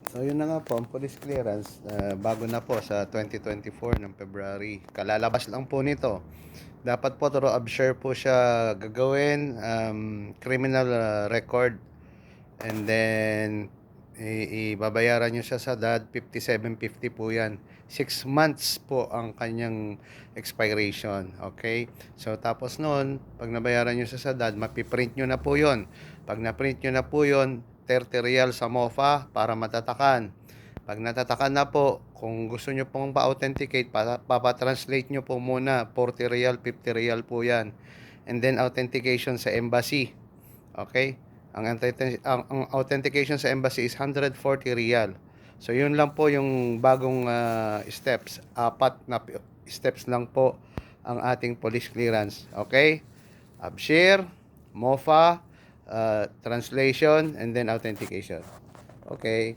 So yun na nga po, ang police clearance, bago na po sa 2024 ng February. Kalalabas lang po nito. Dapat po through absure po siya gagawin, criminal record. And then, ibabayaran nyo siya sa DAD, 5750 po yan. 6 months po ang kanyang expiration. Okay? So, tapos noon, pag nabayaran nyo siya sa DAD, mapiprint nyo na po yon. Pag na-print nyo na po yon, 30 real sa MOFA para matatakan. Pag natatakan na po, kung gusto nyo pong pa-authenticate, papatranslate nyo po muna, 40 real, 50 real po yan. And then, authentication sa embassy. Okay? Ang authentication sa embassy is 140 real. So, yun lang po yung bagong steps. 4 na steps lang po ang ating police clearance. Okay? Abshare, MOFA, translation, and then authentication. Okay.